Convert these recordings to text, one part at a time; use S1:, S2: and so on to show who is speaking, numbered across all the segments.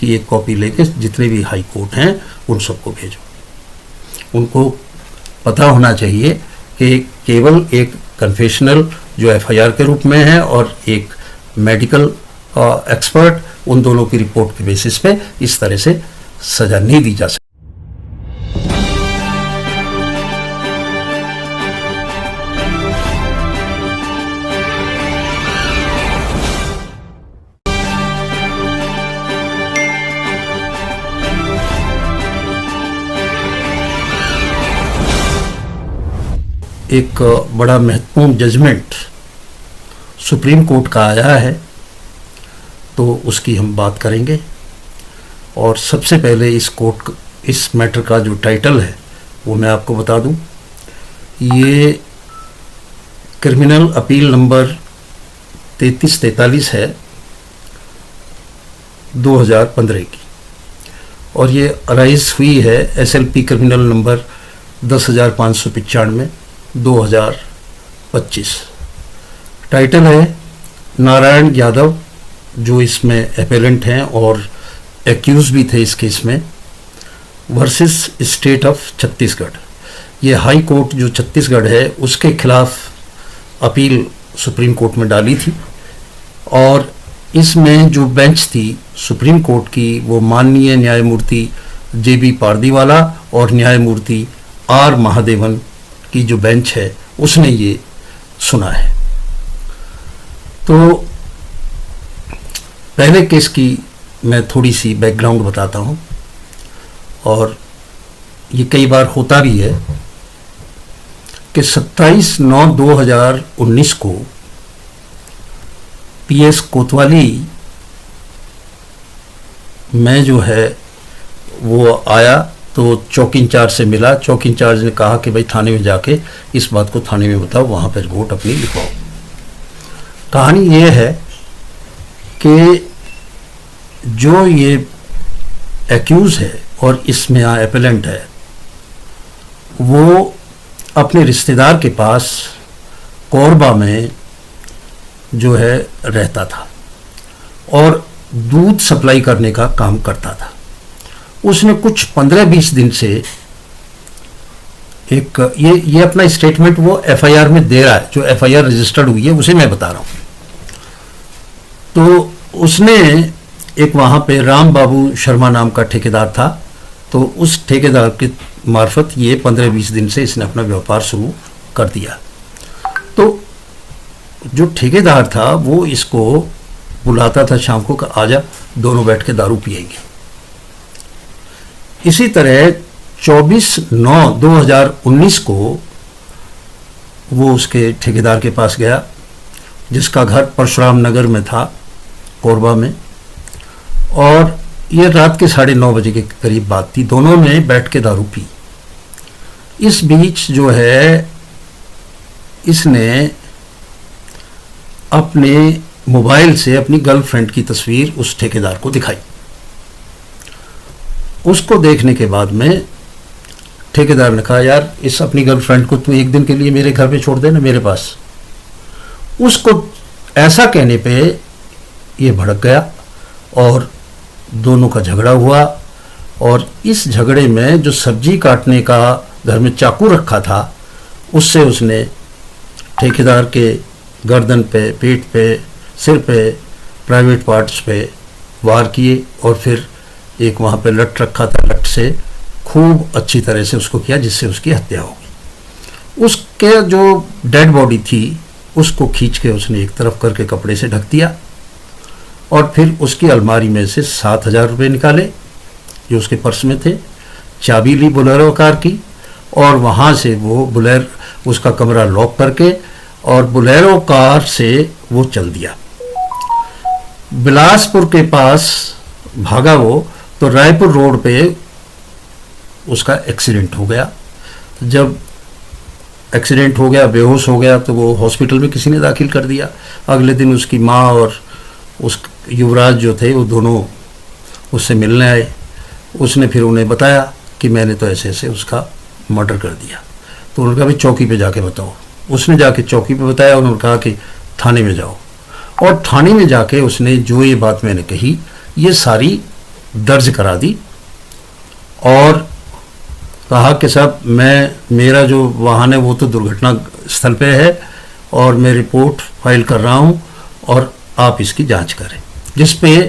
S1: इसकी एक कॉपी लेके जितने भी हाई कोर्ट हैं उन सबको भेजो। उनको पता होना चाहिए कि केवल एक कन्फेशनल जो एफआईआर के रूप में है और एक मेडिकल एक्सपर्ट, उन दोनों की रिपोर्ट के बेसिस पे इस तरह से सजा नहीं दी जा सकती। एक बड़ा महत्वपूर्ण जजमेंट सुप्रीम कोर्ट का आया है, तो उसकी हम बात करेंगे। और सबसे पहले इस मैटर का जो टाइटल है वो मैं आपको बता दूं। ये क्रिमिनल अपील नंबर 3343 है 2015 की, और ये अराइज हुई है SLP क्रिमिनल नंबर 10,595 2025। टाइटल है नारायण यादव, जो इसमें एपेलेंट हैं और एक्यूज भी थे इस केस में, वर्सेस स्टेट ऑफ छत्तीसगढ़। ये हाई कोर्ट जो छत्तीसगढ़ है उसके खिलाफ अपील सुप्रीम कोर्ट में डाली थी, और इसमें जो बेंच थी सुप्रीम कोर्ट की वो माननीय न्यायमूर्ति JB पारदीवाला और न्यायमूर्ति R महादेवन की जो बेंच है उसने ये सुना है। तो पहले केस की मैं थोड़ी सी बैकग्राउंड बताता हूँ, और ये कई बार होता भी है कि 27/9/2019 को PS कोतवाली में जो है वो आया, तो चौकी इंचार्ज से मिला। चौकी इंचार्ज ने कहा कि भाई थाने में जाके इस बात को थाने में बताओ, वहाँ पर रिपोर्ट अपनी लिखवाओ। कहानी ये है कि जो ये एक्यूज है और इसमें यहाँ एपेलेंट है, वो अपने रिश्तेदार के पास कोरबा में जो है रहता था और दूध सप्लाई करने का काम करता था। उसने कुछ 15-20 दिन से एक ये अपना स्टेटमेंट वो एफआईआर में दे रहा है, जो एफआईआर रजिस्टर्ड हुई है उसे मैं बता रहा हूँ। तो उसने एक वहाँ पे राम बाबू शर्मा नाम का ठेकेदार था, तो उस ठेकेदार के मार्फत ये 15-20 दिन से इसने अपना व्यापार शुरू कर दिया। तो जो ठेकेदार था वो इसको बुलाता था शाम को, आजा दोनों बैठ के दारू पिएंगे। इसी तरह 24/9/2019 को वो उसके ठेकेदार के पास गया, जिसका घर परशुराम नगर में था, कोरबा में, और ये रात के 9:30 बजे के करीब बात थी। दोनों ने बैठ के दारू पी। इस बीच जो है इसने अपने मोबाइल से अपनी गर्लफ्रेंड की तस्वीर उस ठेकेदार को दिखाई। उसको देखने के बाद में ठेकेदार ने कहा, यार इस अपनी गर्लफ्रेंड को तू एक दिन के लिए मेरे घर पे छोड़ देना, मेरे पास। उसको ऐसा कहने पे ये भड़क गया और दोनों का झगड़ा हुआ, और इस झगड़े में जो सब्जी काटने का घर में चाकू रखा था उससे उसने ठेकेदार के गर्दन पे, पेट पे, सिर पे, प्राइवेट पार्ट्स पे वार किए, और फिर एक वहाँ पे लट रखा था, लट से खूब अच्छी तरह से उसको किया, जिससे उसकी हत्या हो गई। उसके जो डेड बॉडी थी उसको खींच के उसने एक तरफ करके कपड़े से ढक दिया, और फिर उसकी अलमारी में से 7,000 रुपये निकाले जो उसके पर्स में थे, चाबी ली बोलेरो कार की, और वहाँ से वो उसका कमरा लॉक करके और बोलेरो कार से वो चल दिया। बिलासपुर के पास भागा वो, तो रायपुर रोड पे उसका एक्सीडेंट हो गया। जब एक्सीडेंट हो गया, बेहोश हो गया, तो वो हॉस्पिटल में किसी ने दाखिल कर दिया। अगले दिन उसकी माँ और उस युवराज जो थे वो दोनों उससे मिलने आए। उसने फिर उन्हें बताया कि मैंने तो ऐसे ऐसे उसका मर्डर कर दिया। तो उन्होंने कहा भाई चौकी पे जाके बताओ। उसने जाके चौकी पे बताया, उन्होंने कहा कि थाने में जाओ, और थाने में जाके उसने जो ये बात मैंने कही ये सारी दर्ज करा दी और कहा कि साहब मेरा जो वाहन है वो तो दुर्घटना स्थल पे है और मैं रिपोर्ट फाइल कर रहा हूँ और आप इसकी जांच करें। जिस पे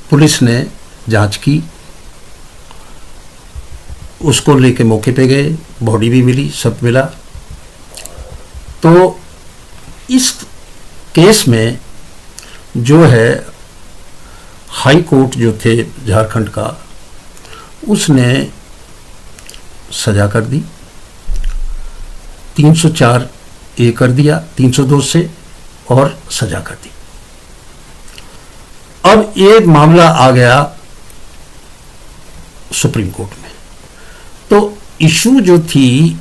S1: पुलिस ने जांच की, उसको लेके मौके पे गए, बॉडी भी मिली, सब मिला। तो इस केस में जो है हाई कोर्ट जो थे झारखंड का, उसने सजा कर दी, 304 ए कर दिया 302 से और सजा कर दी। अब ये मामला आ गया सुप्रीम कोर्ट में। तो इशू जो थी,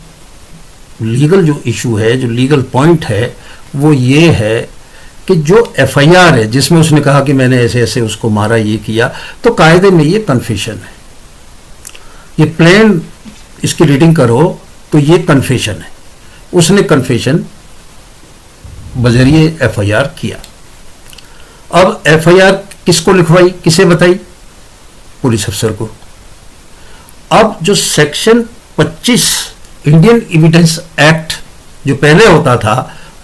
S1: लीगल जो इशू है, जो लीगल पॉइंट है, वो ये है कि जो एफआईआर है जिसमें उसने कहा कि मैंने ऐसे ऐसे उसको मारा, ये किया, तो कायदे में ये कन्फेशन है। ये प्लेन इसकी रीडिंग करो तो ये कन्फेशन है। उसने कन्फेशन बजरिए एफआईआर किया। अब एफआईआर किसको लिखवाई, किसे बताई? पुलिस अफसर को। अब जो सेक्शन 25 इंडियन एविडेंस एक्ट जो पहले होता था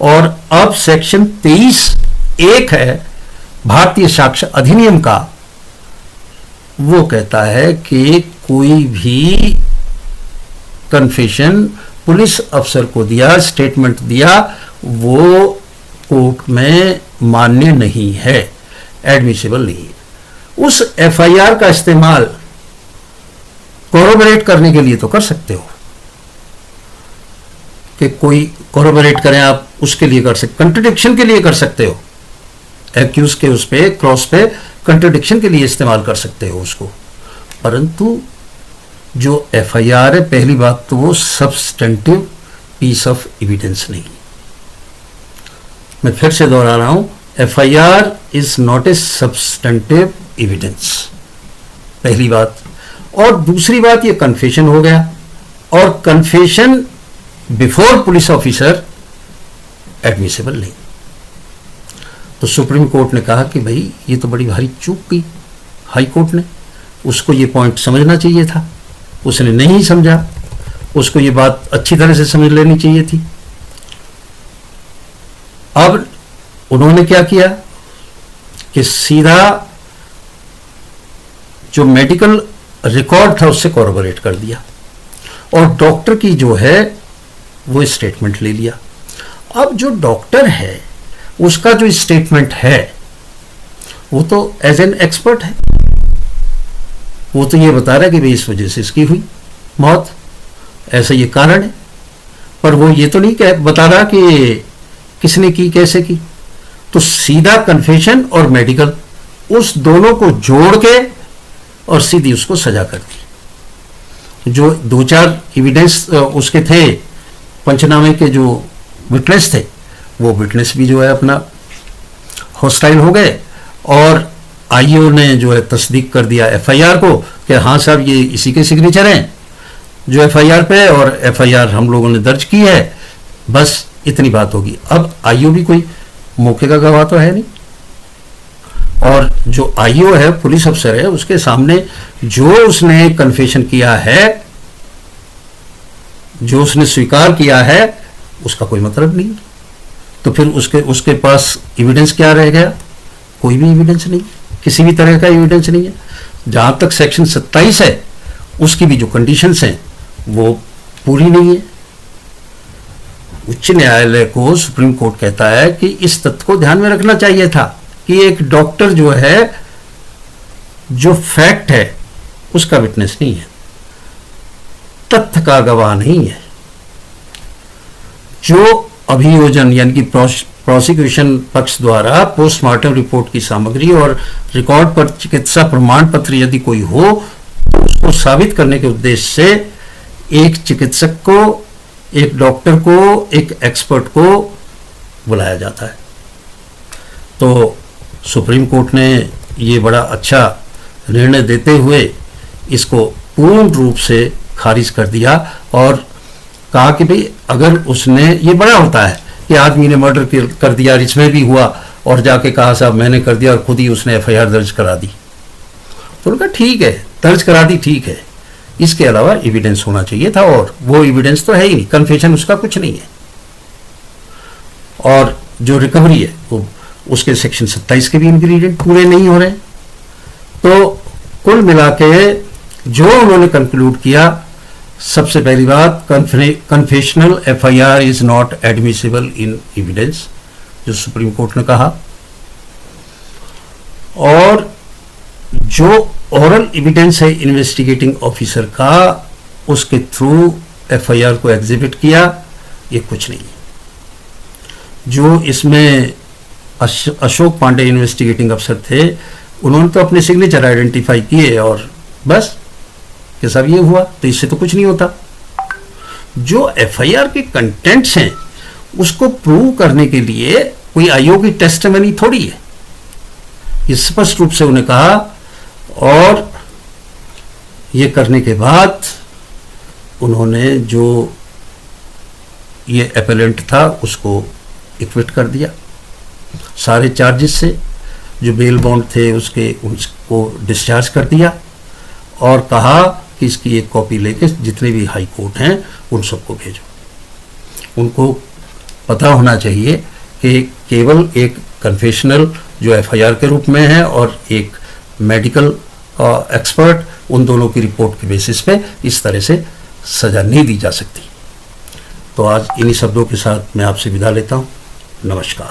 S1: और अब सेक्शन 23(1) है भारतीय साक्ष्य अधिनियम का, वो कहता है कि कोई भी कन्फेशन पुलिस अफसर को दिया, स्टेटमेंट दिया, वो कोर्ट में मान्य नहीं है, एडमिसिबल नहीं है। उस एफआईआर का इस्तेमाल कोरोबरेट करने के लिए तो कर सकते हो कि कोई कोरोबरेट करें, आप उसके लिए कर सकते, कंट्रडिक्शन के लिए कर सकते हो, एक्यूज के उस पे क्रॉस पे कंट्रडिक्शन के लिए इस्तेमाल कर सकते हो उसको। परंतु जो एफआईआर है, पहली बात तो वो सब्सटेंटिव पीस ऑफ एविडेंस नहीं। मैं फिर से दोहरा रहा हूं, FIR is not a substantive evidence, पहली बात। और दूसरी बात, ये कन्फेशन हो गया, और confession before police officer admissible नहीं। तो सुप्रीम कोर्ट ने कहा कि भाई ये तो बड़ी भारी चूक की हाई कोर्ट ने, उसको ये पॉइंट समझना चाहिए था, उसने नहीं समझा, उसको ये बात अच्छी तरह से समझ लेनी चाहिए थी। अब उन्होंने क्या किया कि सीधा जो मेडिकल रिकॉर्ड था उससे कोरोबरेट कर दिया और डॉक्टर की जो है वो स्टेटमेंट ले लिया। अब जो डॉक्टर है उसका जो स्टेटमेंट है वो तो एज एन एक्सपर्ट है, वो तो ये बता रहा है कि भाई इस वजह से इसकी हुई मौत, ऐसा ये कारण है, पर वो ये तो नहीं बता रहा कि किसने की, कैसे की। तो सीधा कन्फेशन और मेडिकल, उस दोनों को जोड़ के और सीधी उसको सजा कर दी। जो 2-4 एविडेंस उसके थे, पंचनामे के जो विटनेस थे, वो विटनेस भी जो है अपना हॉस्टाइल हो गए और आईओ ने जो है तस्दीक कर दिया एफआईआर को कि हाँ साहब ये इसी के सिग्नेचर हैं जो एफआईआर पे, और एफआईआर हम लोगों ने दर्ज की है, बस इतनी बात होगी। अब आईओ भी कोई मौके का गवाह तो है नहीं, और जो आईओ है, पुलिस अफसर है, उसके सामने जो उसने कन्फेशन किया है, जो उसने स्वीकार किया है, उसका कोई मतलब नहीं। तो फिर उसके पास एविडेंस क्या रह गया? कोई भी एविडेंस नहीं, किसी भी तरह का एविडेंस नहीं है। जहां तक सेक्शन 27 है उसकी भी जो कंडीशंस हैं वो पूरी नहीं है। उच्च न्यायालय को सुप्रीम कोर्ट कहता है कि इस तथ्य को ध्यान में रखना चाहिए था कि एक डॉक्टर जो है, जो फैक्ट है उसका विटनेस नहीं है, तथ्य का गवाह नहीं है। जो अभियोजन यानी कि प्रोसिक्यूशन पक्ष द्वारा पोस्टमार्टम रिपोर्ट की सामग्री और रिकॉर्ड पर चिकित्सा प्रमाण पत्र यदि कोई हो तो उसको साबित करने के उद्देश्य से एक चिकित्सक को, एक डॉक्टर को, एक एक्सपर्ट को बुलाया जाता है। तो सुप्रीम कोर्ट ने ये बड़ा अच्छा निर्णय देते हुए इसको पूर्ण रूप से खारिज कर दिया और कहा कि भाई अगर उसने, ये बड़ा होता है कि आदमी ने मर्डर कर दिया, इसमें भी हुआ, और जाके कहा साहब मैंने कर दिया और खुद ही उसने एफआईआर दर्ज करा दी, तो उनका ठीक है, दर्ज करा दी, ठीक है, इसके अलावा एविडेंस होना चाहिए था, और वो एविडेंस तो है ही नहीं, कन्फेशन उसका कुछ नहीं है। और जो रिकवरी है वो उसके सेक्शन 27 के भी इंग्रेडिएंट पूरे नहीं हो रहे। तो कुल मिला के जो उन्होंने कंक्लूड किया, सबसे पहली बात, confessional FIR is not admissible in evidence, जो सुप्रीम कोर्ट ने कहा। और जो ओरल एविडेंस है इन्वेस्टिगेटिंग ऑफिसर का, उसके थ्रू एफआईआर को एग्जिबिट किया, ये कुछ नहीं। जो इसमें अशोक पांडे इन्वेस्टिगेटिंग अफसर थे, उन्होंने तो अपने सिग्नेचर आइडेंटिफाई किए और बस कि सब ये हुआ, तो इससे तो कुछ नहीं होता। जो एफआईआर के कंटेंट्स हैं उसको प्रूव करने के लिए कोई आयोग की टेस्टिमनी थोड़ी है, ये स्पष्ट रूप से उन्हें कहा। और ये करने के बाद उन्होंने जो ये एपेलेंट था उसको इक्विट कर दिया सारे चार्जेस से, जो बेल बॉन्ड थे उसको डिस्चार्ज कर दिया, और कहा कि इसकी एक कॉपी लेके जितने भी हाई कोर्ट हैं उन सबको भेजो। उनको पता होना चाहिए कि केवल एक कन्फेशनल जो एफआईआर के रूप में है और एक मेडिकल एक्सपर्ट, उन दोनों की रिपोर्ट के बेसिस पे इस तरह से सजा नहीं दी जा सकती। तो आज इन्हीं शब्दों के साथ मैं आपसे विदा लेता हूँ। नमस्कार।